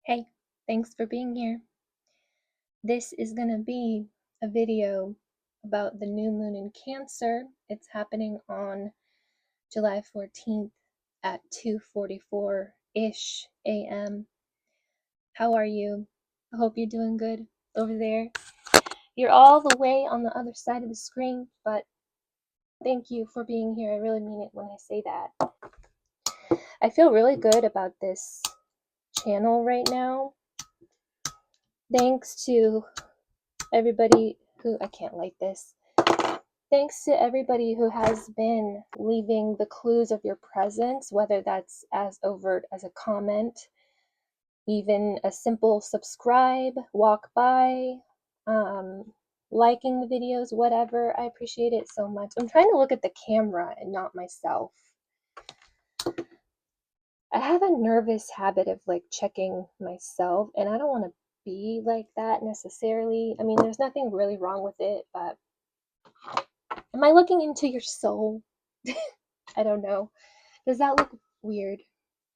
Hey, thanks for being here. This is going to be a video about the new moon in Cancer. It's happening on July 14th at 2:44-ish a.m. How are you? I hope you're doing good over there. You're all the way on the other side of the screen, but thank you for being here. I really mean it when I say that. I feel really good about this channel right now. Thanks to everybody who, I can't light this. Thanks to everybody who has been leaving the clues of your presence, whether that's as overt as a comment, even a simple subscribe, walk by, liking the videos, whatever. I appreciate it so much. I'm trying to look at the camera and not myself. I have a nervous habit of like checking myself, and I don't want to be like that necessarily. I mean, there's nothing really wrong with it, but am I looking into your soul? I don't know. Does that look weird?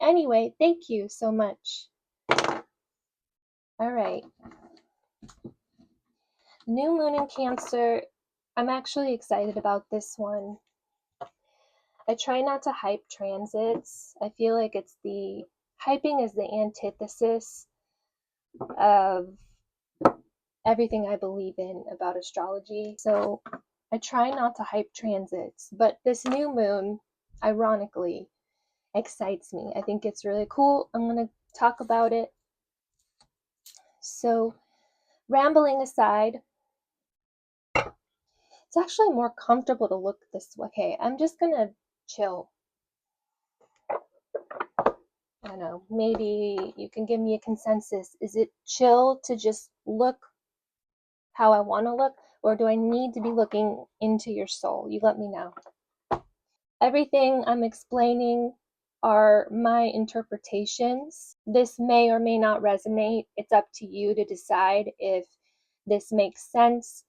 Anyway, thank you so much. All right. New moon in Cancer. I'm actually excited about this one. I try not to hype transits. I feel like hyping is the antithesis of everything I believe in about astrology. So I try not to hype transits, but this new moon, ironically, excites me. I think it's really cool. I'm going to talk about it. So, rambling aside, it's actually more comfortable to look this way. Okay, I'm just going to chill. I don't know, maybe you can give me a consensus. Is it chill to just look how I want to look, or do I need to be looking into your soul? You let me know. Everything I'm explaining are my interpretations. This may or may not resonate. It's up to you to decide if this makes sense.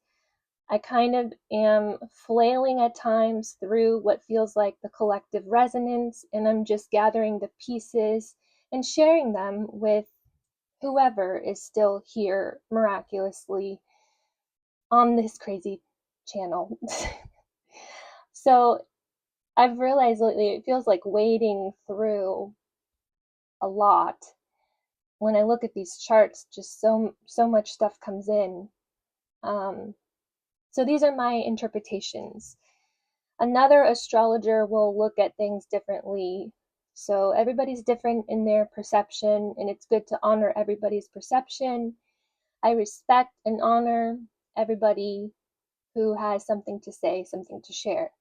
I kind of am flailing at times through what feels like the collective resonance, and I'm just gathering the pieces and sharing them with whoever is still here miraculously on this crazy channel. So I've realized lately it feels like wading through a lot. When I look at these charts, just so much stuff comes in. So these are my interpretations. Another astrologer will look at things differently. So everybody's different in their perception, and it's good to honor everybody's perception. I respect and honor everybody who has something to say, something to share.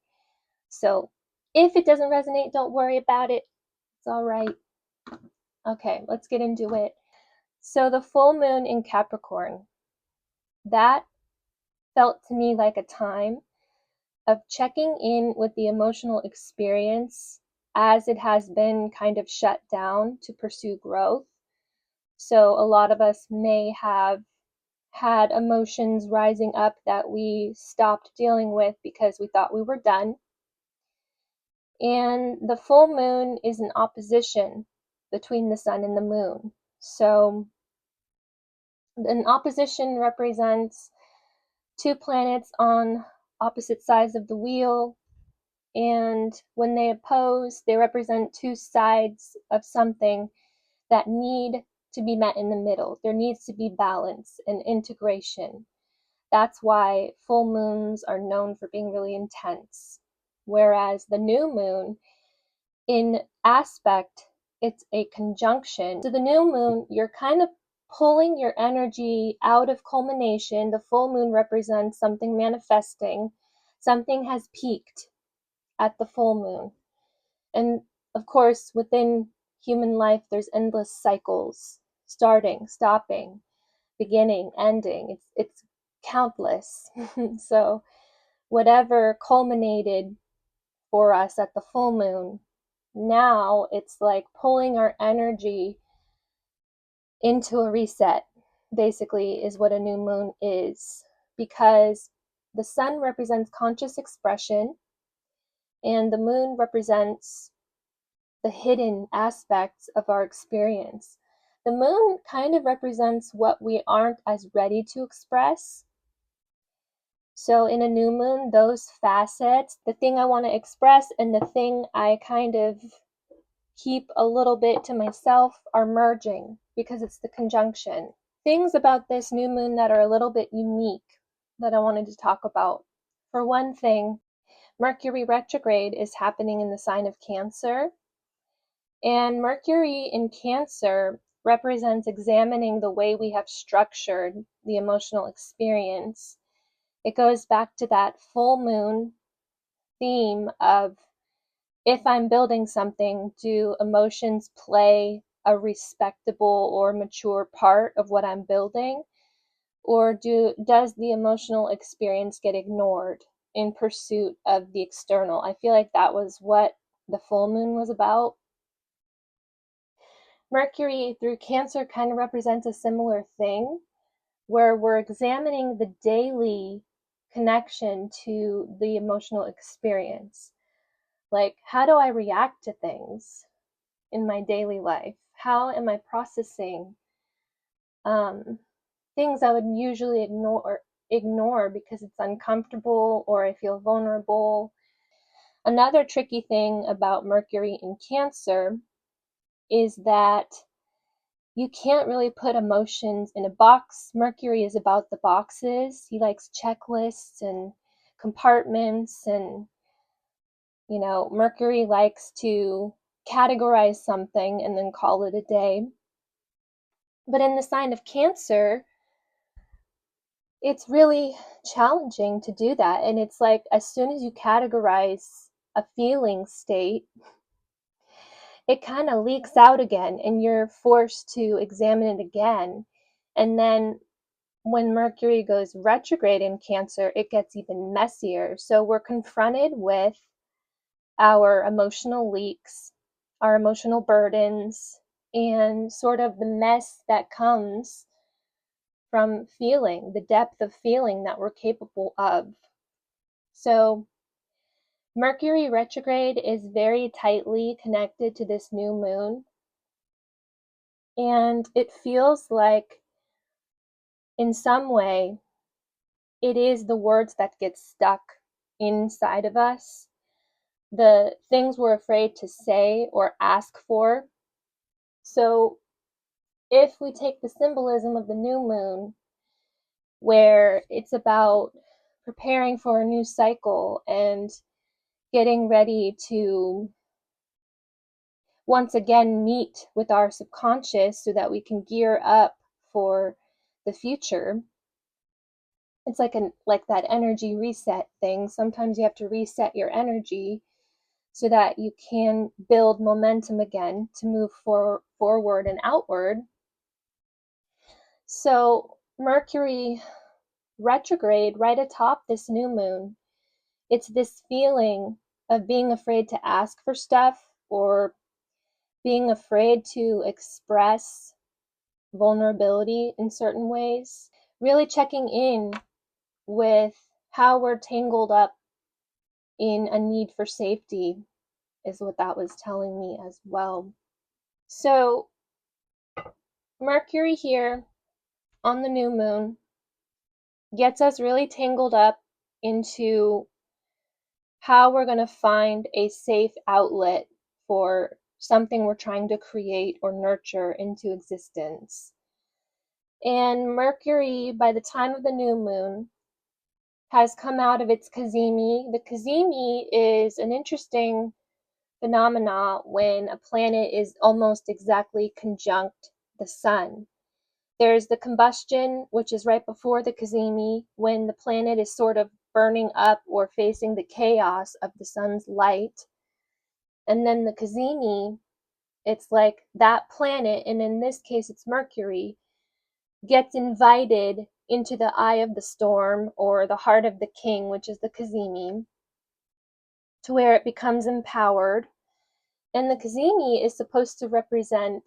So if it doesn't resonate, don't worry about it. It's all right. Okay, let's get into it. So the full moon in Capricorn, that felt to me like a time of checking in with the emotional experience as it has been kind of shut down to pursue growth. So a lot of us may have had emotions rising up that we stopped dealing with because we thought we were done. And the full moon is an opposition between the sun and the moon. So an opposition represents two planets on opposite sides of the wheel, and when they oppose, they represent two sides of something that need to be met in the middle. There needs to be balance and integration. That's why full moons are known for being really intense. Whereas the new moon, in aspect, it's a conjunction. So the new moon, you're kind of pulling your energy out of culmination. The full moon represents something manifesting. Something has peaked at the full moon. And of course, within human life, there's endless cycles, starting, stopping, beginning, ending. It's countless. So whatever culminated for us at the full moon, now it's like pulling our energy into a reset, basically, is what a new moon is, because the sun represents conscious expression and the moon represents the hidden aspects of our experience. The moon kind of represents what we aren't as ready to express. So in a new moon, those facets, the thing I want to express and the thing I kind of keep a little bit to myself, are merging because it's the conjunction. Things about this new moon that are a little bit unique that I wanted to talk about. For one thing, Mercury retrograde is happening in the sign of Cancer, and Mercury in Cancer represents examining the way we have structured the emotional experience. It goes back to that full moon theme of, if I'm building something, do emotions play a respectable or mature part of what I'm building? Or does the emotional experience get ignored in pursuit of the external? I feel like that was what the full moon was about. Mercury through Cancer kind of represents a similar thing, where we're examining the daily connection to the emotional experience. Like, how do I react to things in my daily life? How am I processing things I would usually ignore because it's uncomfortable or I feel vulnerable? Another tricky thing about Mercury in Cancer is that you can't really put emotions in a box. Mercury is about the boxes. He likes checklists and compartments, and Mercury likes to categorize something and then call it a day. But in the sign of Cancer, it's really challenging to do that. And it's like, as soon as you categorize a feeling state, it kind of leaks out again and you're forced to examine it again. And then when Mercury goes retrograde in Cancer, it gets even messier. So we're confronted with our emotional leaks, our emotional burdens, and sort of the mess that comes from feeling, the depth of feeling that we're capable of. So Mercury retrograde is very tightly connected to this new moon, and it feels like in some way it is the words that get stuck inside of us, the things we're afraid to say or ask for. So if we take the symbolism of the new moon, where it's about preparing for a new cycle and getting ready to once again meet with our subconscious so that we can gear up for the future. It's like that energy reset thing. Sometimes you have to reset your energy so that you can build momentum again to move forward and outward. So Mercury retrograde right atop this new moon, it's this feeling of being afraid to ask for stuff or being afraid to express vulnerability in certain ways. Really checking in with how we're tangled up in a need for safety is what that was telling me as well. So Mercury here on the new moon gets us really tangled up into how we're going to find a safe outlet for something we're trying to create or nurture into existence. And Mercury, by the time of the new moon, has come out of its cazimi. The cazimi is an interesting phenomena when a planet is almost exactly conjunct the sun. There's the combustion, which is right before the cazimi, when the planet is sort of burning up or facing the chaos of the sun's light. And then the cazimi, it's like that planet, and in this case it's Mercury, gets invited into the eye of the storm, or the heart of the king, which is the cazimi, to where it becomes empowered. And the cazimi is supposed to represent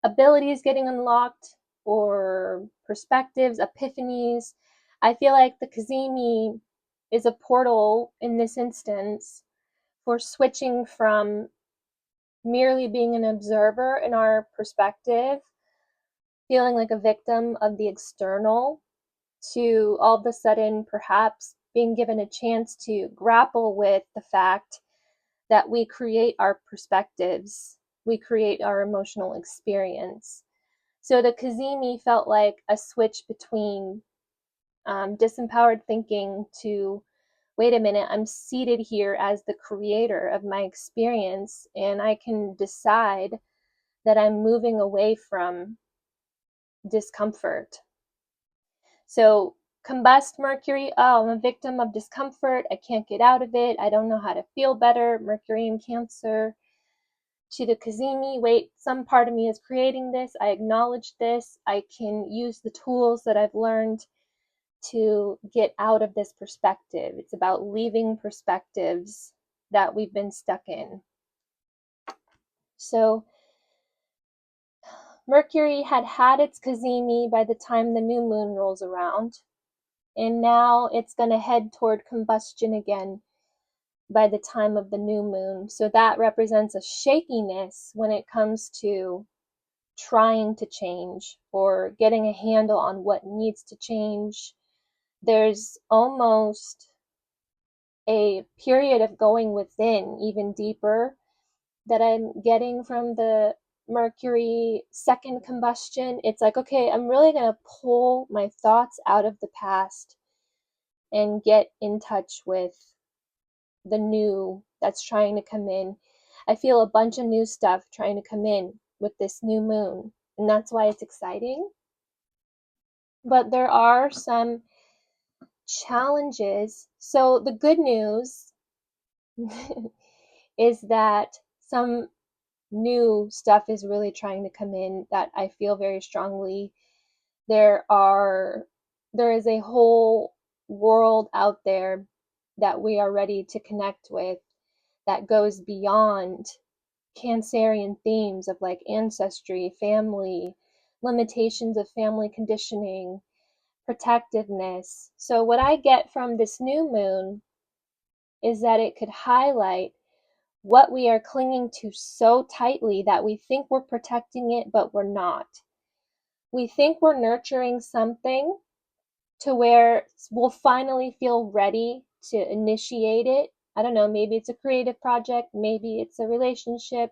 abilities getting unlocked or perspectives, epiphanies. I feel like the cazimi is a portal in this instance for switching from merely being an observer in our perspective, feeling like a victim of the external, to all of a sudden perhaps being given a chance to grapple with the fact that we create our perspectives, we create our emotional experience. So the Kazemi felt like a switch between disempowered thinking to, wait a minute, I'm seated here as the creator of my experience, and I can decide that I'm moving away from discomfort. So combust Mercury, oh, I'm a victim of discomfort, I can't get out of it, I don't know how to feel better, Mercury in Cancer. To the Kazemi, wait, some part of me is creating this, I acknowledge this, I can use the tools that I've learned to get out of this perspective. It's about leaving perspectives that we've been stuck in. So Mercury had had its Kazemi by the time the new moon rolls around, and now it's going to head toward combustion again by the time of the new moon. So that represents a shakiness when it comes to trying to change or getting a handle on what needs to change. There's almost a period of going within even deeper that I'm getting from the Mercury second combustion. It's like, okay, I'm really going to pull my thoughts out of the past and get in touch with the new that's trying to come in. I feel a bunch of new stuff trying to come in with this new moon, and that's why it's exciting. But there are some challenges. So the good news is that some new stuff is really trying to come in that I feel very strongly. There is a whole world out there that we are ready to connect with that goes beyond Cancerian themes of like ancestry, family, limitations of family conditioning, protectiveness. So what I get from this new moon is that it could highlight what we are clinging to so tightly that we think we're protecting it, but we're not. We think we're nurturing something to where we'll finally feel ready to initiate it. I don't know, maybe it's a creative project, maybe it's a relationship,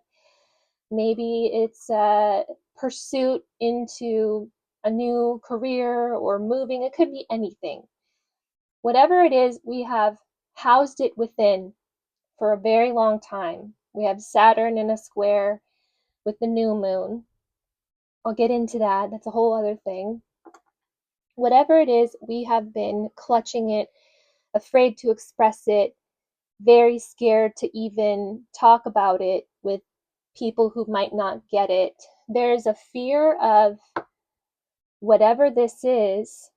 maybe it's a pursuit into a new career or moving. It could be anything. Whatever it is, we have housed it within for a very long time. We have Saturn in a square with the new moon. I'll get into that. That's a whole other thing. Whatever it is, we have been clutching it, afraid to express it, very scared to even talk about it with people who might not get it. There's a fear of whatever this is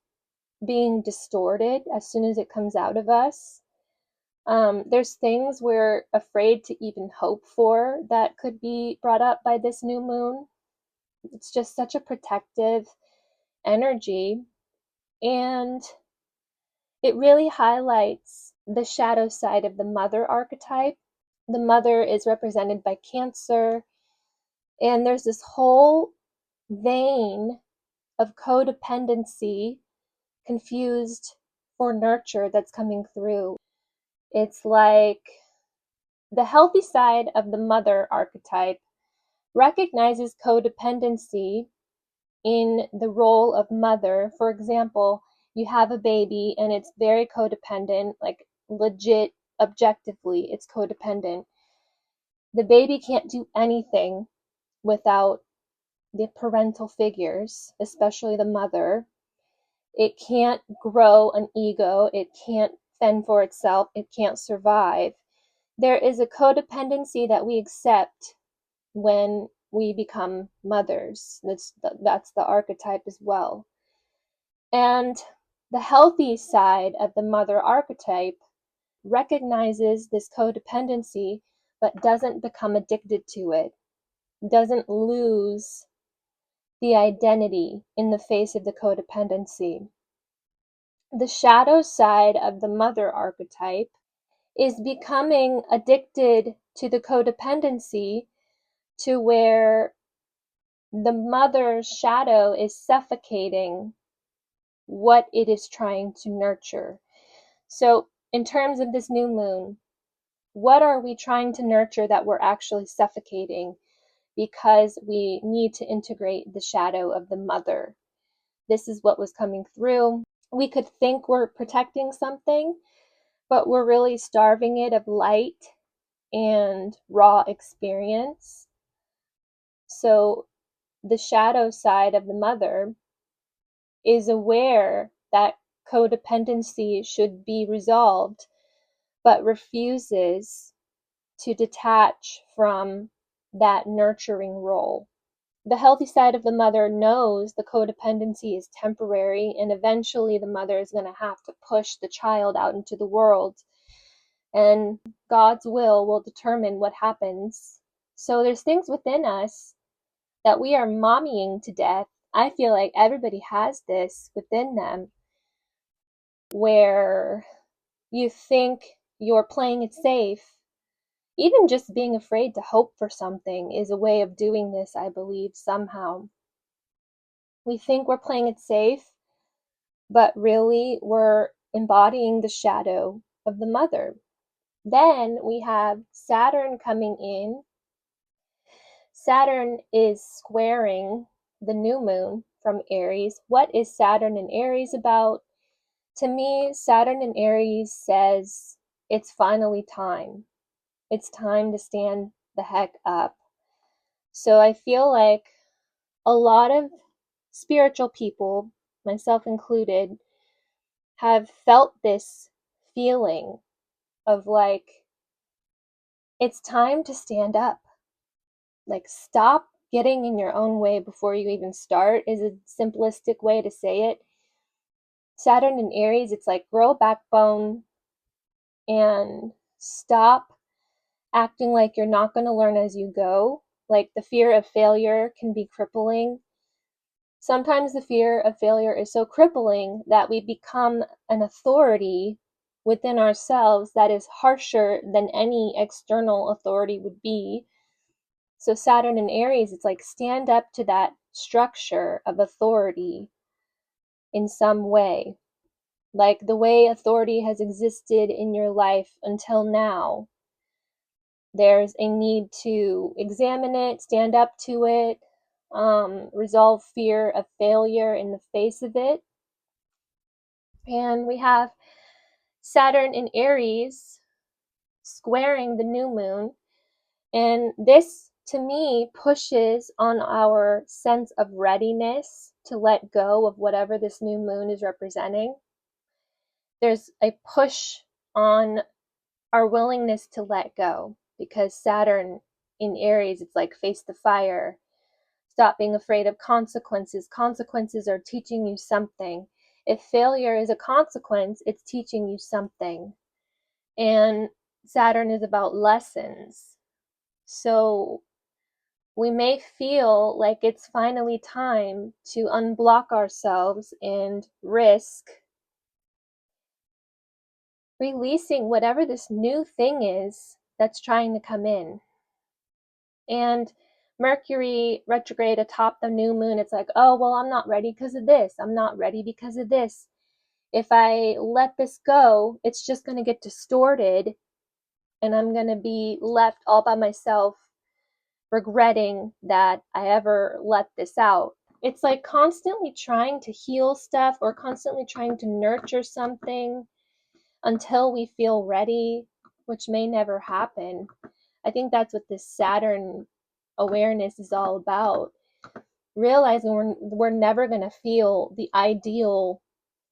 being distorted as soon as it comes out of us. There's things we're afraid to even hope for that could be brought up by this new moon. It's just such a protective energy, and it really highlights the shadow side of the mother archetype. The mother is represented by Cancer, and there's this whole vein of codependency, confused for nurture, that's coming through. It's like the healthy side of the mother archetype recognizes codependency in the role of mother. For example, you have a baby and it's very codependent, like legit, objectively, it's codependent. The baby can't do anything without the parental figures, especially the mother. It can't grow an ego, it can't fend for itself, it can't survive. There is a codependency that we accept when we become mothers. That's the archetype as well. And the healthy side of the mother archetype recognizes this codependency, but doesn't become addicted to it, doesn't lose the identity in the face of the codependency. The shadow side of the mother archetype is becoming addicted to the codependency, to where the mother's shadow is suffocating what it is trying to nurture. So, in terms of this new moon, what are we trying to nurture that we're actually suffocating because we need to integrate the shadow of the mother? This is what was coming through. We could think we're protecting something, but we're really starving it of light and raw experience. So the shadow side of the mother is aware that codependency should be resolved, but refuses to detach from that nurturing role. The healthy side of the mother knows the codependency is temporary, and eventually the mother is going to have to push the child out into the world, and God's will determine what happens. So there's things within us that we are mommying to death. I feel like everybody has this within them, where you think you're playing it safe. Even just being afraid to hope for something is a way of doing this, I believe, somehow. We think we're playing it safe, but really we're embodying the shadow of the mother. Then we have Saturn coming in. Saturn is squaring the new moon from Aries. What is Saturn in Aries about? To me, Saturn in Aries says it's finally time. It's time to stand the heck up. So I feel like a lot of spiritual people, myself included, have felt this feeling of like, it's time to stand up. Like, stop getting in your own way before you even start, is a simplistic way to say it. Saturn in Aries, it's like, grow a backbone and stop acting like you're not going to learn as you go. Like, the fear of failure can be crippling. Sometimes the fear of failure is so crippling that we become an authority within ourselves that is harsher than any external authority would be. So Saturn in Aries, it's like, stand up to that structure of authority in some way. Like the way authority has existed in your life until now. There's a need to examine it, stand up to it, resolve fear of failure in the face of it. And we have Saturn in Aries squaring the new moon. And this, to me, pushes on our sense of readiness to let go of whatever this new moon is representing. There's a push on our willingness to let go, because Saturn in Aries, it's like, face the fire. Stop being afraid of consequences. Consequences are teaching you something. If failure is a consequence, it's teaching you something. And Saturn is about lessons. So we may feel like it's finally time to unblock ourselves and risk releasing whatever this new thing is that's trying to come in. And Mercury retrograde atop the new moon, it's like, oh, well, I'm not ready because of this. I'm not ready because of this. If I let this go, it's just going to get distorted, and I'm going to be left all by myself regretting that I ever let this out. It's like constantly trying to heal stuff or constantly trying to nurture something until we feel ready, which may never happen. I think that's what this Saturn awareness is all about. Realizing we're never going to feel the ideal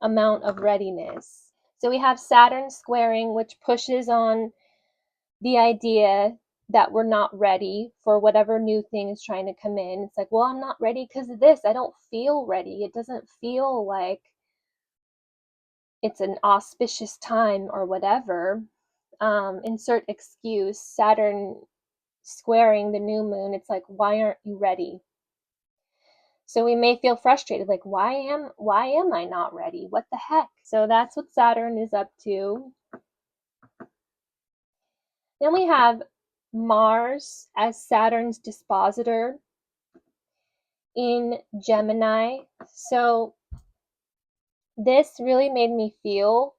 amount of readiness. So we have Saturn squaring, which pushes on the idea that we're not ready for whatever new thing is trying to come in. It's like, well, I'm not ready because of this. I don't feel ready. It doesn't feel like it's an auspicious time or whatever. Insert excuse. Saturn squaring the new moon, it's like, why aren't you ready? So we may feel frustrated, like, why am I not ready? What the heck? So that's what Saturn is up to. Then we have Mars as Saturn's dispositor in Gemini. So this really made me feel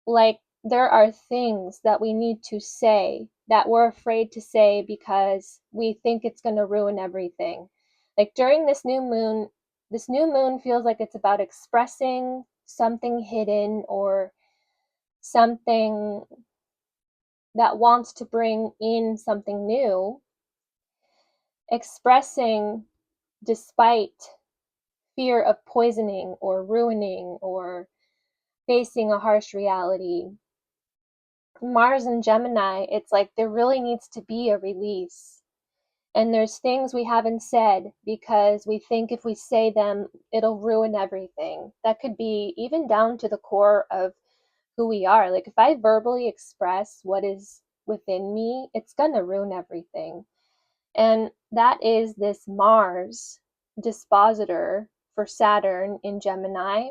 like there are things that we need to say that we're afraid to say because we think it's going to ruin everything. Like during this new moon feels like it's about expressing something hidden or something that wants to bring in something new, expressing despite fear of poisoning or ruining or facing a harsh reality. Mars and Gemini, it's like there really needs to be a release. And there's things we haven't said because we think if we say them, it'll ruin everything. That could be even down to the core of who we are. Like if I verbally express what is within me, it's going to ruin everything. And that is this Mars dispositor for Saturn in Gemini,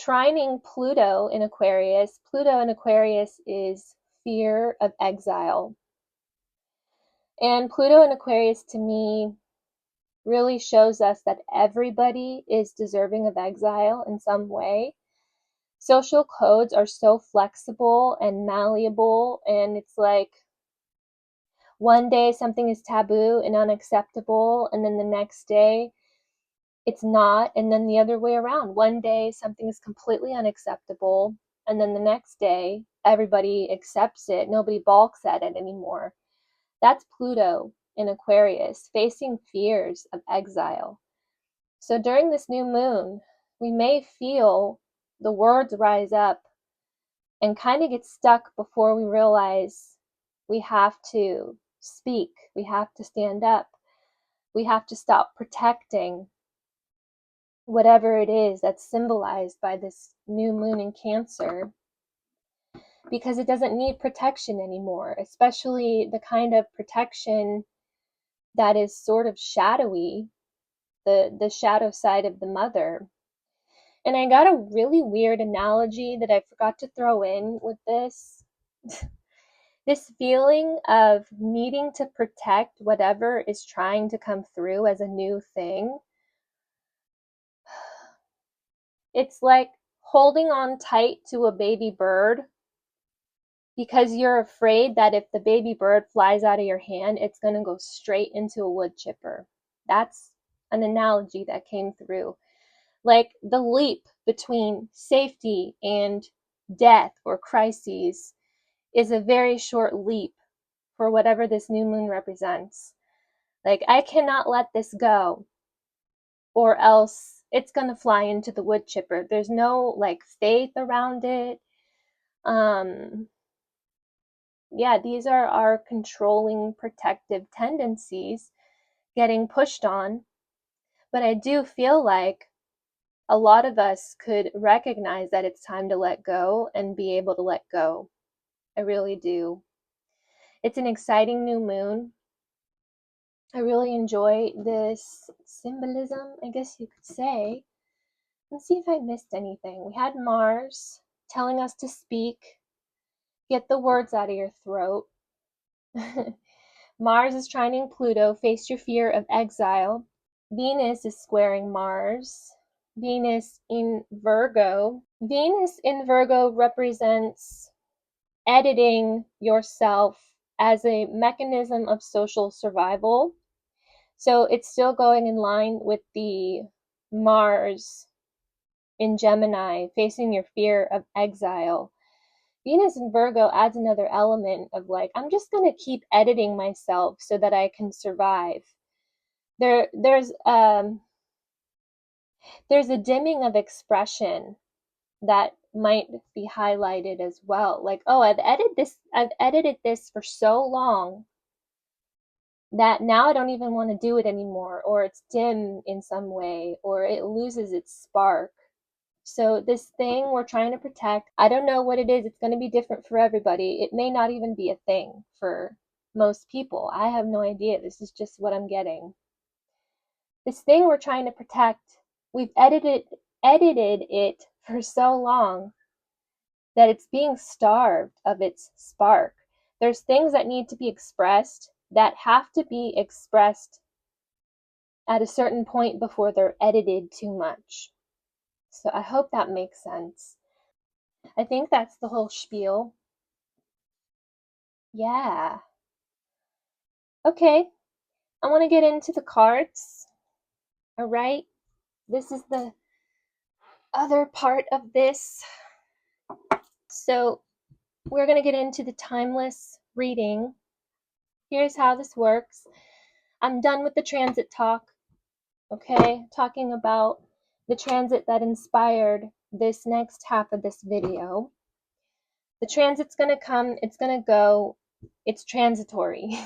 trining Pluto in Aquarius. Pluto in Aquarius is fear of exile. And Pluto in Aquarius to me really shows us that everybody is deserving of exile in some way. Social codes are so flexible and malleable, and it's like one day something is taboo and unacceptable, and then the next day it's not, and then the other way around. One day something is completely unacceptable, and then the next day everybody accepts it. Nobody balks at it anymore. That's Pluto in Aquarius, facing fears of exile. So during this new moon, we may feel the words rise up and kind of get stuck before we realize we have to speak, we have to stand up, we have to stop protecting whatever it is that's symbolized by this new moon in Cancer, because it doesn't need protection anymore, especially the kind of protection that is sort of shadowy, the shadow side of the mother. And I got a really weird analogy that I forgot to throw in with this. This feeling of needing to protect whatever is trying to come through as a new thing. It's like holding on tight to a baby bird because you're afraid that if the baby bird flies out of your hand, it's going to go straight into a wood chipper. That's an analogy that came through. Like the leap between safety and death or crises is a very short leap for whatever this new moon represents. Like, I cannot let this go, or else it's going to fly into the wood chipper. There's no like faith around it. Yeah, these are our controlling protective tendencies getting pushed on. But I do feel like a lot of us could recognize that it's time to let go and be able to let go. I really do. It's an exciting new moon. I really enjoy this symbolism, I guess you could say. Let's see if I missed anything. We had Mars telling us to speak, get the words out of your throat. Mars is trining Pluto, face your fear of exile. Venus is squaring Mars. Venus in Virgo. Venus in Virgo represents editing yourself as a mechanism of social survival. So it's still going in line with the Mars in Gemini, facing your fear of exile. Venus in Virgo adds another element of like, I'm just going to keep editing myself so that I can survive. There's a dimming of expression that might be highlighted as well. Like, oh, I've edited this for so long that now I don't even want to do it anymore, or it's dim in some way, or it loses its spark. So this thing we're trying to protect, I don't know what it is. It's going to be different for everybody. It may not even be a thing for most people. I have no idea. This is just what I'm getting. This thing we're trying to protect, we've edited it for so long that it's being starved of its spark. There's things that need to be expressed that have to be expressed at a certain point before they're edited too much. So I hope that makes sense. I think that's the whole spiel. Yeah. Okay, I want to get into the cards. All right. This is the other part of this. So we're going to get into the timeless reading. Here's how this works. I'm done with the transit talk. Okay, talking about the transit that inspired this next half of this video. The transit's going to come, it's going to go, it's transitory.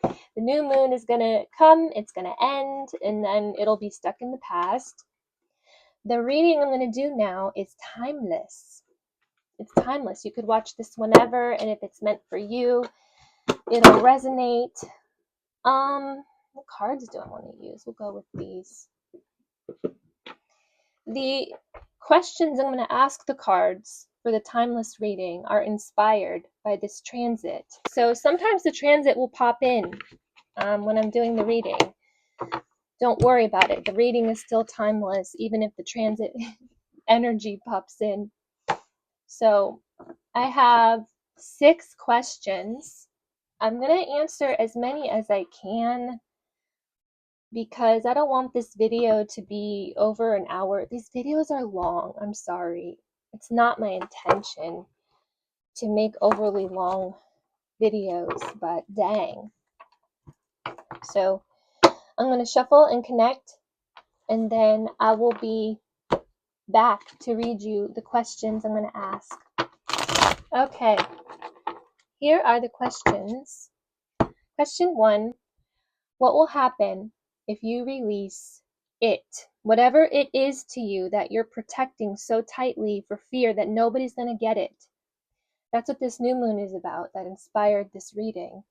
The new moon is going to come, it's going to end, and then it'll be stuck in the past. The reading I'm going to do now is timeless. It's timeless. You could watch this whenever, and if it's meant for you, it'll resonate. What cards do I want to use? We'll go with these. The questions I'm going to ask the cards for the timeless reading are inspired by this transit. So sometimes the transit will pop in when I'm doing the reading. Don't worry about it. The reading is still timeless, even if the transit energy pops in. So I have 6 questions. I'm going to answer as many as I can because I don't want this video to be over an hour. These videos are long. I'm sorry. It's not my intention to make overly long videos, but dang. So I'm going to shuffle and connect, and then I will be back to read you the questions I'm going to ask. Okay, here are the questions. Question 1, what will happen if you release it? Whatever it is to you that you're protecting so tightly for fear that nobody's going to get it. That's what this new moon is about, that inspired this reading.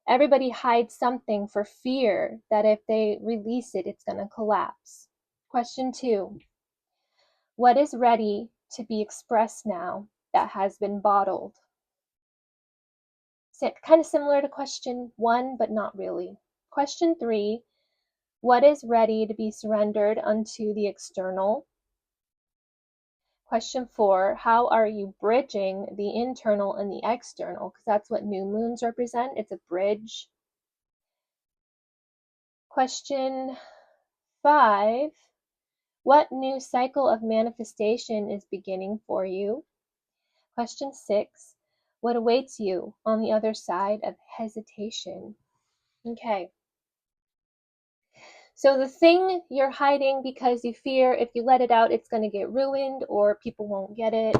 Everybody hides something for fear that if they release it, it's going to collapse. Question 2, what is ready to be expressed now that has been bottled? Kind of similar to question 1, but not really. Question 3, what is ready to be surrendered unto the external? Question 4, how are you bridging the internal and the external? Because that's what new moons represent. It's a bridge. Question 5, what new cycle of manifestation is beginning for you? Question 6, what awaits you on the other side of hesitation? Okay. So the thing you're hiding because you fear if you let it out, it's going to get ruined or people won't get it.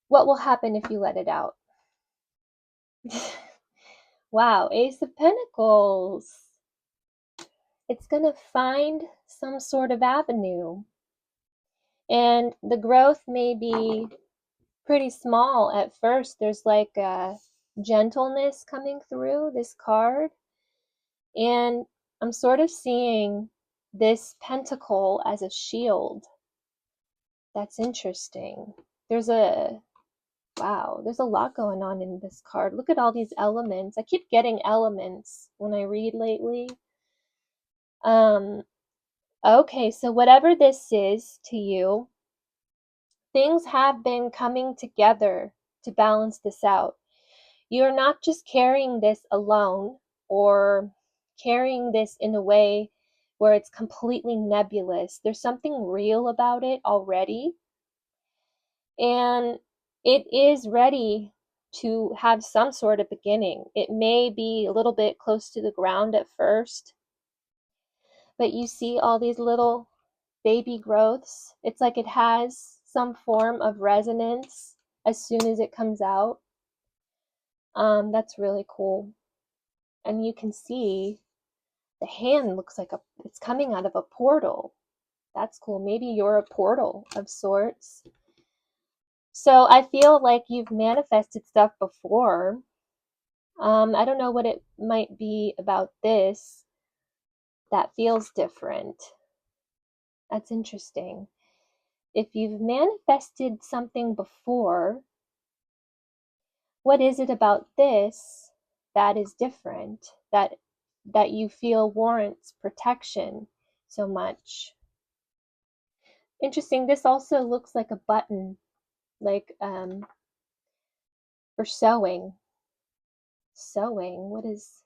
What will happen if you let it out? Wow, Ace of Pentacles. It's going to find some sort of avenue. And the growth may be pretty small at first. There's like a gentleness coming through this card. And I'm sort of seeing this pentacle as a shield. That's interesting. There's a lot going on in this card. Look at all these elements. I keep getting elements when I read lately. Okay, so whatever this is to you, things have been coming together to balance this out. You're not just carrying this alone or carrying this in a way where it's completely nebulous. There's something real about it already. And it is ready to have some sort of beginning. It may be a little bit close to the ground at first, but you see all these little baby growths. It's like it has some form of resonance as soon as it comes out. That's really cool. And you can see the hand looks like it's coming out of a portal. That's cool. Maybe you're a portal of sorts. So I feel like you've manifested stuff before. I don't know what it might be about this that feels different. That's interesting. If you've manifested something before, What is it about this that is different, that you feel warrants protection so much? Interesting, this also looks like a button, like for sewing. Sewing, what is,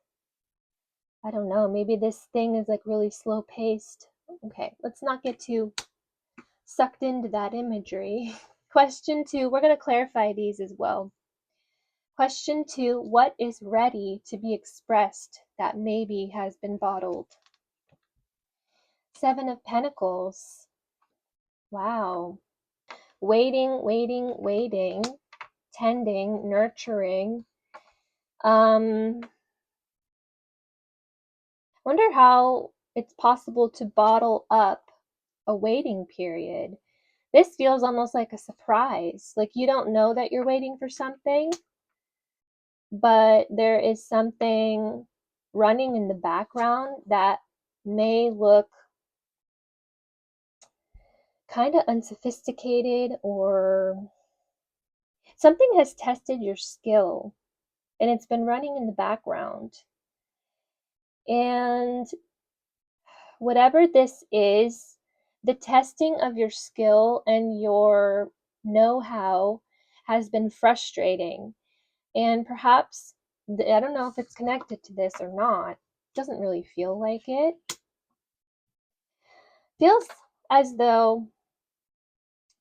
I don't know, maybe this thing is like really slow paced. Okay, let's not get too sucked into that imagery. Question 2, we're going to clarify these as well. Question 2, what is ready to be expressed that maybe has been bottled? 7 of Pentacles. Wow. Waiting, waiting, waiting, tending, nurturing. Wonder how it's possible to bottle up a waiting period. This feels almost like a surprise. Like you don't know that you're waiting for something, but there is something running in the background that may look kind of unsophisticated, or something has tested your skill and it's been running in the background. And whatever this is, the testing of your skill and your know-how has been frustrating. And perhaps, I don't know if it's connected to this or not. It doesn't really feel like it. Feels as though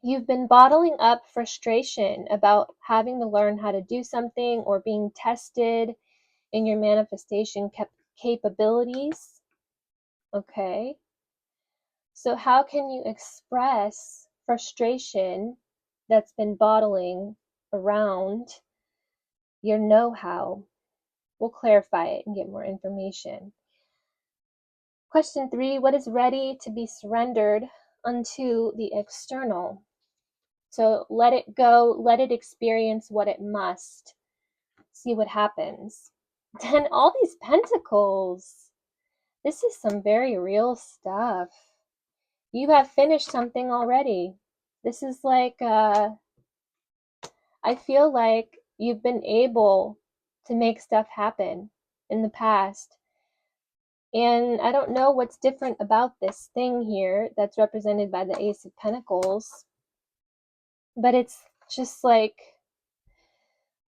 you've been bottling up frustration about having to learn how to do something or being tested in your manifestation capabilities. Okay. So how can you express frustration that's been bottling around your know-how? We'll clarify it and get more information. Question 3, what is ready to be surrendered unto the external? So let it go, let it experience what it must. See what happens. Then all these pentacles. This is some very real stuff. You have finished something already. This is like, I feel like you've been able to make stuff happen in the past. And I don't know what's different about this thing here that's represented by the Ace of Pentacles, but it's just like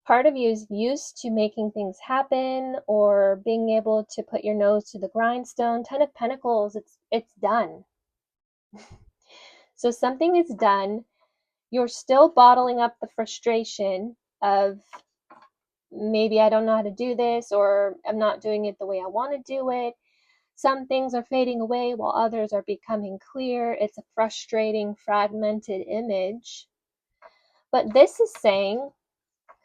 part of you is used to making things happen or being able to put your nose to the grindstone. 10 of Pentacles, it's done. So something is done. You're still bottling up the frustration of maybe I don't know how to do this, or I'm not doing it the way I want to do it. Some things are fading away while others are becoming clear. It's a frustrating, fragmented image. But this is saying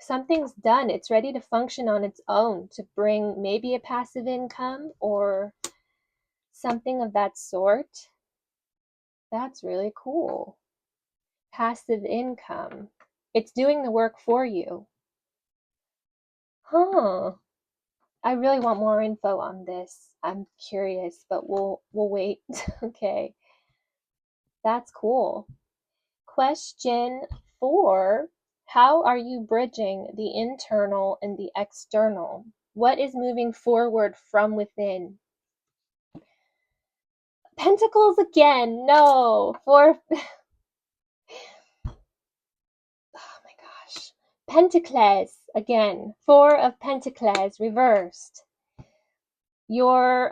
something's done. It's ready to function on its own to bring maybe a passive income or something of that sort. That's really cool. Passive income. It's doing the work for you. Huh. I really want more info on this. I'm curious, but we'll wait. Okay. That's cool. Question 4. How are you bridging the internal and the external? What is moving forward from within? Pentacles again. No. 4. Oh my gosh. Pentacles again. 4 of Pentacles reversed. You're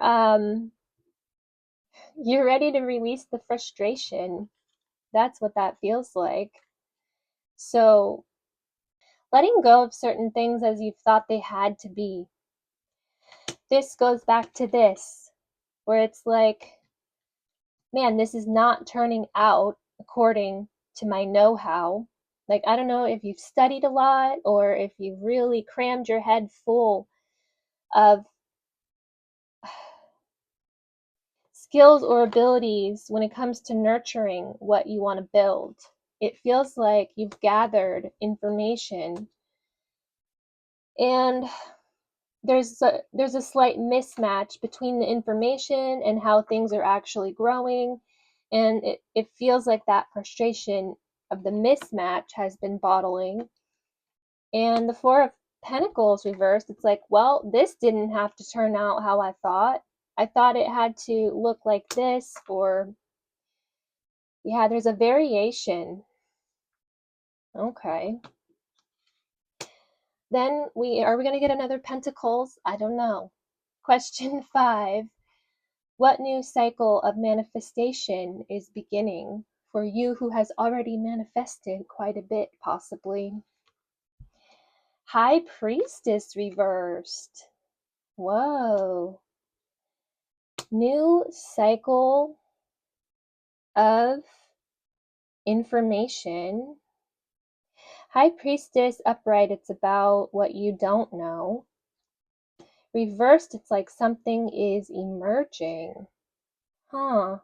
ready to release the frustration. That's what that feels like. So, letting go of certain things as you've thought they had to be. This goes back to this, where it's like, man, this is not turning out according to my know-how. Like, I don't know if you've studied a lot or if you've really crammed your head full of skills or abilities when it comes to nurturing what you want to build. It feels like you've gathered information and there's a slight mismatch between the information and how things are actually growing, and it feels like that frustration of the mismatch has been bottling. And the Pentacles reversed, it's like, well, this didn't have to turn out how I thought. I thought it had to look like this, or yeah, there's a variation. Okay. Then are we going to get another Pentacles? I don't know. Question 5. What new cycle of manifestation is beginning for you who has already manifested quite a bit, possibly? High Priestess reversed. Whoa. New cycle of information. High Priestess upright, it's about what you don't know. Reversed, it's like something is emerging. Huh.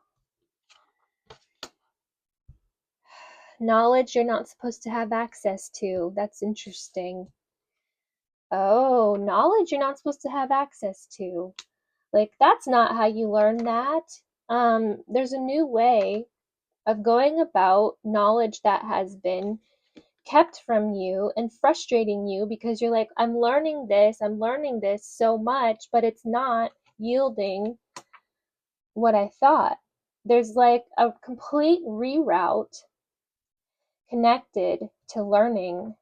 Knowledge you're not supposed to have access to. That's interesting. Oh, knowledge you're not supposed to have access to. Like, that's not how you learn that. There's a new way of going about knowledge that has been kept from you and frustrating you because you're like, I'm learning this so much, but it's not yielding what I thought. There's like a complete reroute connected to learning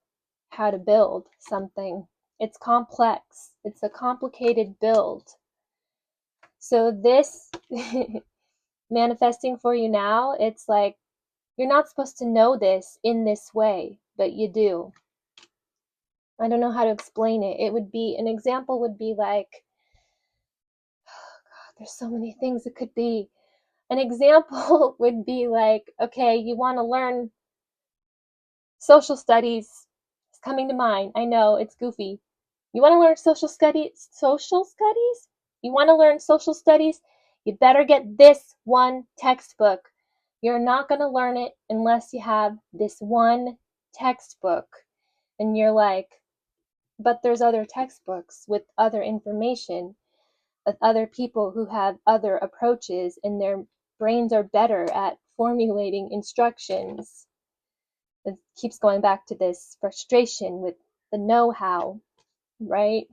how to build something. It's complex. It's a complicated build. So this manifesting for you now, it's like you're not supposed to know this in this way, but you do. I don't know how to explain it. It would be, an example would be like, oh God, there's so many things it could be. An example would be like, okay, you want to learn social studies. It's coming to mind. I know it's goofy. You want to learn social studies? Social studies? You want to learn social studies? You better get this one textbook. You're not going to learn it unless you have this one textbook. And you're like, but there's other textbooks with other information, with other people who have other approaches, and their brains are better at formulating instructions. It keeps going back to this frustration with the know-how, right?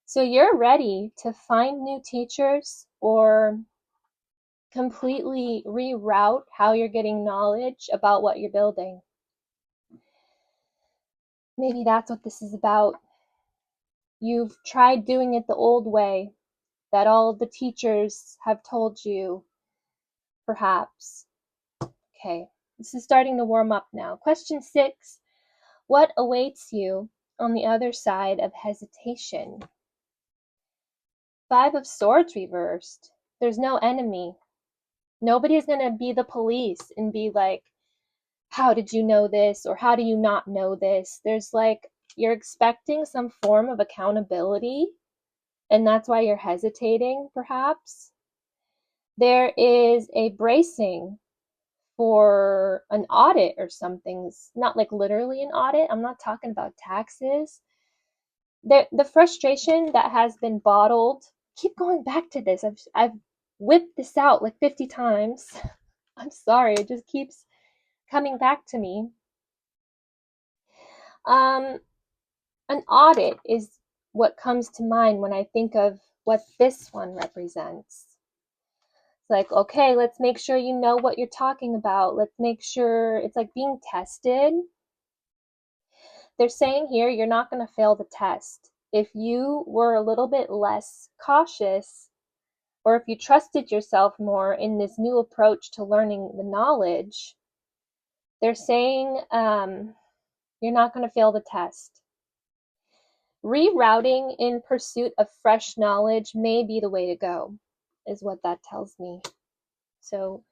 So you're ready to find new teachers or completely reroute how you're getting knowledge about what you're building. Maybe that's what this is about. You've tried doing it the old way that all of the teachers have told you, perhaps. Okay, this is starting to warm up now. Question 6. What awaits you on the other side of hesitation? 5 of Swords reversed. There's no enemy. Nobody's going to be the police and be like, how did you know this? Or how do you not know this? There's like, you're expecting some form of accountability, and that's why you're hesitating, perhaps. There is a bracing for an audit or something. Not like literally an audit. I'm not talking about taxes. The frustration that has been bottled, keep going back to this. I've whipped this out like 50 times. I'm sorry, it just keeps coming back to me. An audit is what comes to mind when I think of what this one represents. It's like, okay, let's make sure you know what you're talking about. Let's make sure it's like being tested. They're saying here you're not going to fail the test. If you were a little bit less cautious, or if you trusted yourself more in this new approach to learning the knowledge, they're saying you're not going to fail the test. Rerouting in pursuit of fresh knowledge may be the way to go, is what that tells me. So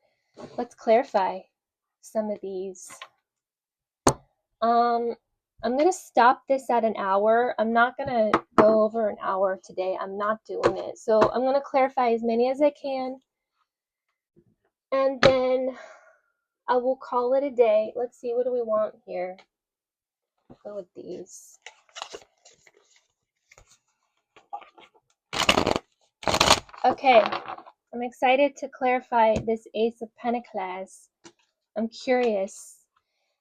let's clarify some of these. I'm going to stop this at an hour. I'm not going to go over an hour today. I'm not doing it. So I'm going to clarify as many as I can. And then I will call it a day. Let's see, what do we want here? I'll go with these. Okay, I'm excited to clarify this Ace of Pentacles. I'm curious.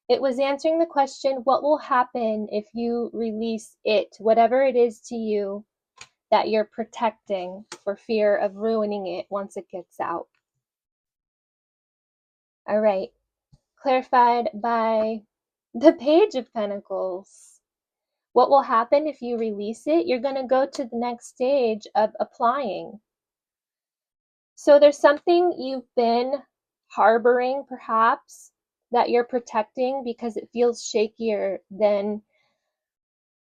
It was answering the question, what will happen if you release it, whatever it is to you that you're protecting for fear of ruining it once it gets out? All right, clarified by the Page of Pentacles. What will happen if you release it? You're going to go to the next stage of applying. So there's something you've been harboring, perhaps, that you're protecting because it feels shakier than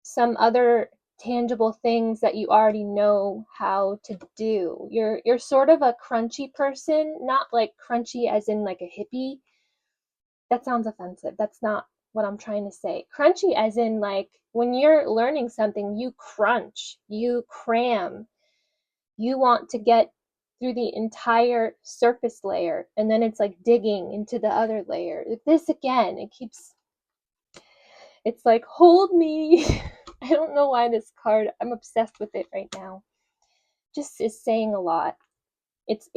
some other tangible things that you already know how to do. You're sort of a crunchy person, not like crunchy as in like a hippie. That sounds offensive. That's not what I'm trying to say. Crunchy as in like when you're learning something, you crunch, you cram, you want to get through the entire surface layer, and then it's like digging into the other layer. This again, it's like, hold me. I don't know why this card, I'm obsessed with it right now. Just is saying a lot. It's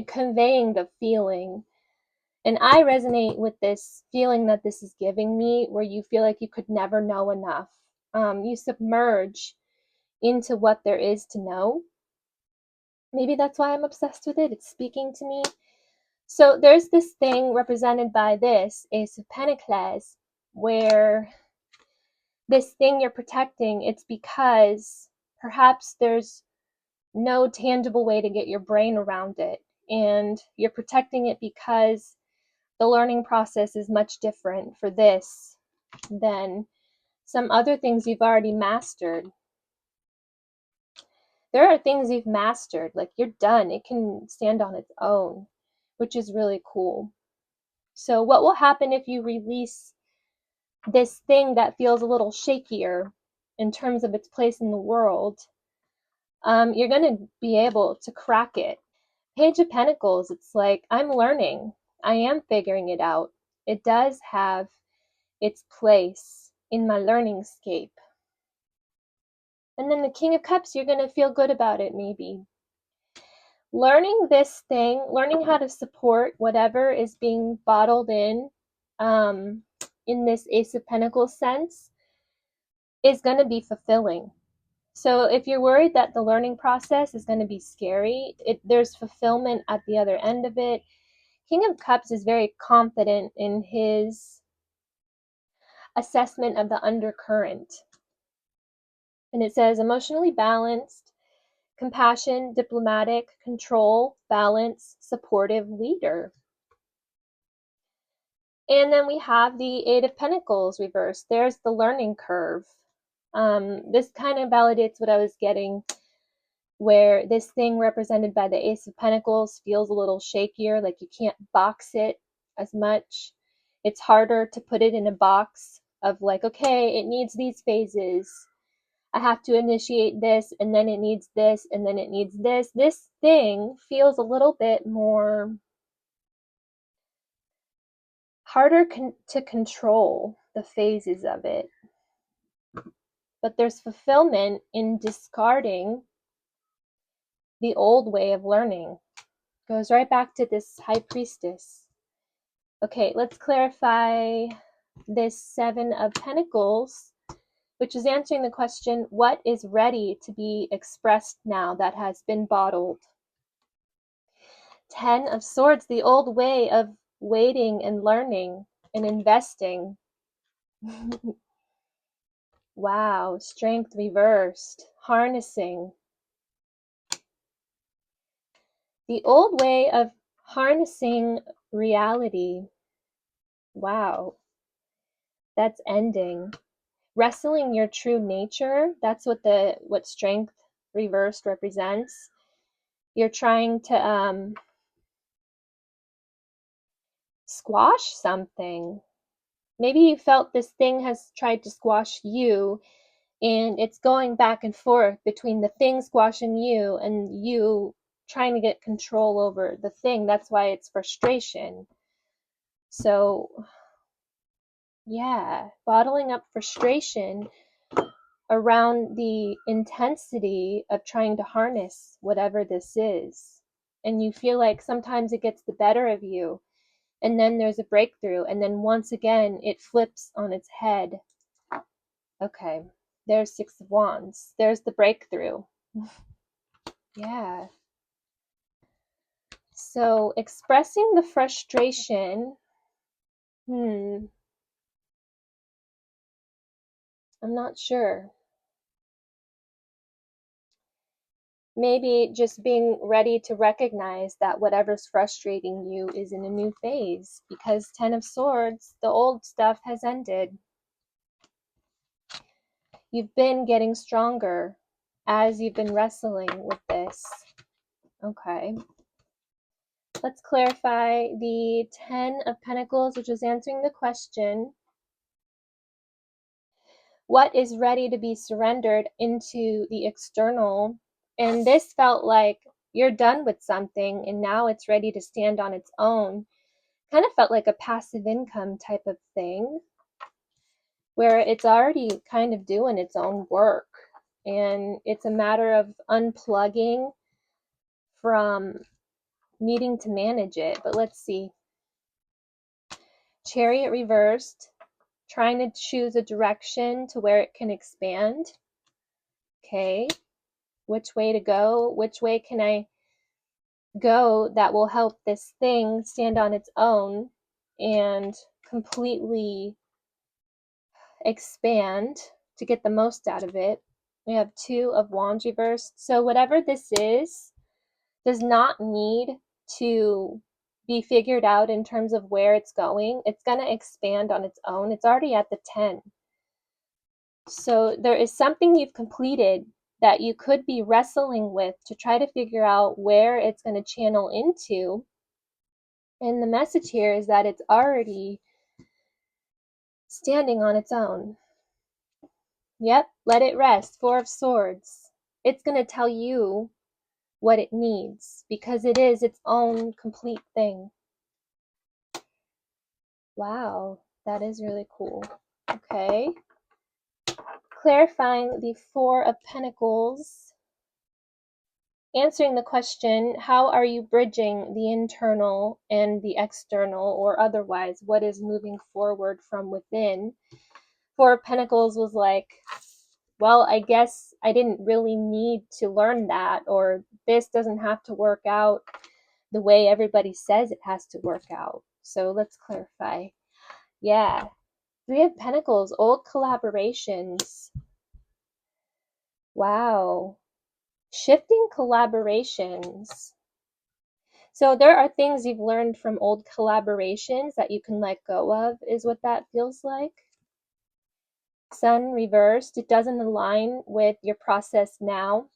conveying the feeling. And I resonate with this feeling that this is giving me, where you feel like you could never know enough. You submerge into what there is to know. Maybe that's why I'm obsessed with it. It's speaking to me. So there's this thing represented by this Ace of Pentacles, where this thing you're protecting, it's because perhaps there's no tangible way to get your brain around it. And you're protecting it because the learning process is much different for this than some other things you've already mastered. There are things you've mastered, like you're done. It can stand on its own, which is really cool. So what will happen if you release this thing that feels a little shakier in terms of its place in the world? You're going to be able to crack it. Page of Pentacles, it's like, I'm learning. I am figuring it out. It does have its place in my learning scape. And then the King of Cups, you're going to feel good about it, maybe. Learning this thing, learning how to support whatever is being bottled in this Ace of Pentacles sense, is going to be fulfilling. So if you're worried that the learning process is going to be scary, there's fulfillment at the other end of it. King of Cups is very confident in his assessment of the undercurrent. And it says emotionally balanced, compassion, diplomatic, control, balance, supportive leader. And then we have the Eight of Pentacles reversed. There's the learning curve. This kind of validates what I was getting, where this thing represented by the Ace of Pentacles feels a little shakier, like you can't box it as much. It's harder to put it in a box of like, okay, it needs these phases. I have to initiate this, and then it needs this, and then it needs this. This thing feels a little bit more harder to control the phases of it. But there's fulfillment in discarding the old way of learning. Goes right back to this High Priestess. Okay, let's clarify this Seven of Pentacles, which is answering the question, what is ready to be expressed now that has been bottled? Ten of Swords, the old way of waiting and learning and investing. Wow, Strength reversed, harnessing. The old way of harnessing reality. Wow, that's ending. Wrestling your true nature, that's what Strength reversed represents. You're trying to squash something. Maybe you felt this thing has tried to squash you, and it's going back and forth between the thing squashing you and you trying to get control over the thing. That's why it's frustration. So yeah, bottling up frustration around the intensity of trying to harness whatever this is. And you feel like sometimes it gets the better of you, and then there's a breakthrough, and then once again it flips on its head. Okay, there's 6 of Wands. There's the breakthrough. Yeah. So expressing the frustration, I'm not sure. Maybe just being ready to recognize that whatever's frustrating you is in a new phase, because 10 of Swords, the old stuff has ended. You've been getting stronger as you've been wrestling with this. Okay. Let's clarify the 10 of Pentacles, which is answering the question, what is ready to be surrendered into the external? And this felt like you're done with something and now it's ready to stand on its own. Kind of felt like a passive income type of thing, where it's already kind of doing its own work. And it's a matter of unplugging from needing to manage it. But let's see. Chariot reversed, trying to choose a direction to where it can expand. Okay. Which way to go? Which way can I go that will help this thing stand on its own and completely expand to get the most out of it? We have 2 of Wands reversed. So whatever this is does not need to be figured out in terms of where it's going. It's going to expand on its own. It's already at the 10. So there is something you've completed that you could be wrestling with to try to figure out where it's going to channel into. And the message here is that it's already standing on its own. Yep, let it rest. 4 of Swords. It's going to tell you what it needs because it is its own complete thing. Wow, that is really cool. Okay. Clarifying the 4 of Pentacles. Answering the question, how are you bridging the internal and the external, or otherwise, what is moving forward from within? 4 of Pentacles was like, well, I guess I didn't really need to learn that, or this doesn't have to work out the way everybody says it has to work out. So let's clarify. Yeah. 3 of Pentacles, old collaborations. Wow. Shifting collaborations. So there are things you've learned from old collaborations that you can let go of, is what that feels like. Sun reversed, it doesn't align with your process now.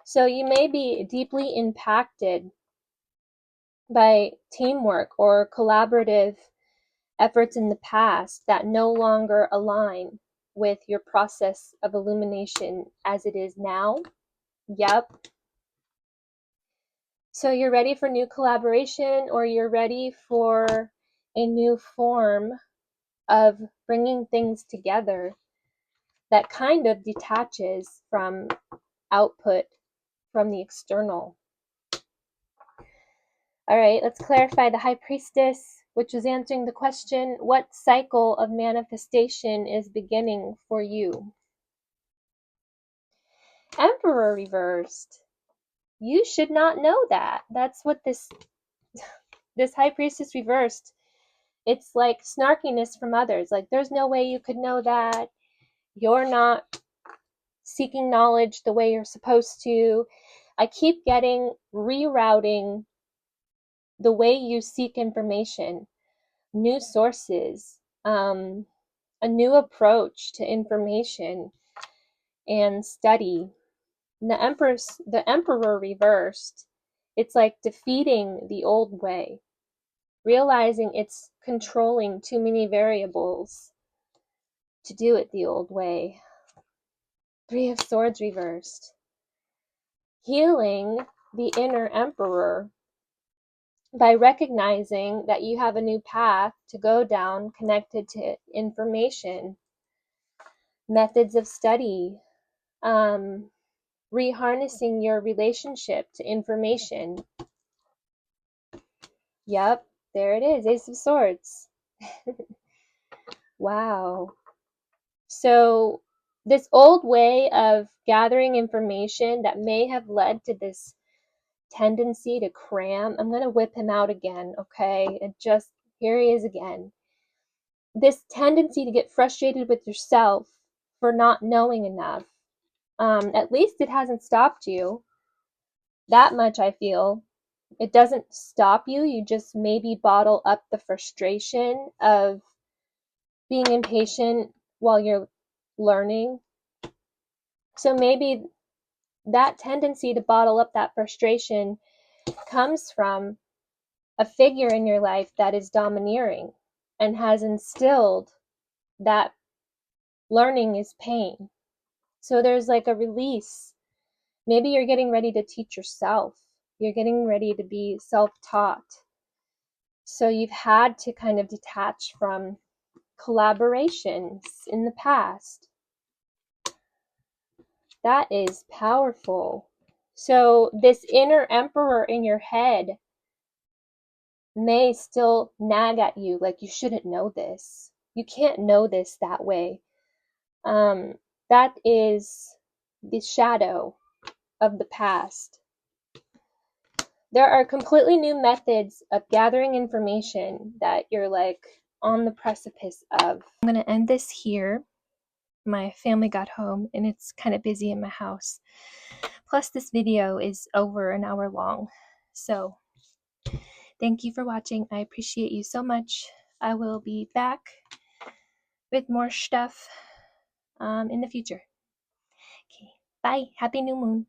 So you may be deeply impacted by teamwork or collaborative efforts in the past that no longer align with your process of illumination as it is now. Yep. So you're ready for new collaboration, or you're ready for a new form of bringing things together that kind of detaches from output from the external. All right, let's clarify the High Priestess, which is answering the question, what cycle of manifestation is beginning for you? Emperor reversed. You should not know that. That's what this High Priestess reversed. It's like snarkiness from others. Like, there's no way you could know that. You're not seeking knowledge the way you're supposed to. I keep getting rerouting the way you seek information, new sources, a new approach to information and study. And the Emperor reversed. It's like defeating the old way, realizing it's controlling too many variables to do it the old way. 3 of Swords reversed. Healing the inner Emperor by recognizing that you have a new path to go down connected to information, methods of study, reharnessing your relationship to information. Yep. There it is, Ace of Swords. Wow. So this old way of gathering information that may have led to this tendency to cram. I'm going to whip him out again, okay? And just, here he is again. This tendency to get frustrated with yourself for not knowing enough. At least it hasn't stopped you. That much I feel. It doesn't stop you. You just maybe bottle up the frustration of being impatient while you're learning. So maybe that tendency to bottle up that frustration comes from a figure in your life that is domineering and has instilled that learning is pain. So there's like a release. Maybe you're getting ready to teach yourself. You're getting ready to be self-taught. So you've had to kind of detach from collaborations in the past. That is powerful. So this inner emperor in your head may still nag at you like you shouldn't know this. You can't know this that way. That is the shadow of the past. There are completely new methods of gathering information that you're like on the precipice of. I'm going to end this here. My family got home and it's kind of busy in my house. Plus this video is over an hour long. So thank you for watching. I appreciate you so much. I will be back with more stuff in the future. Okay, bye. Happy new moon.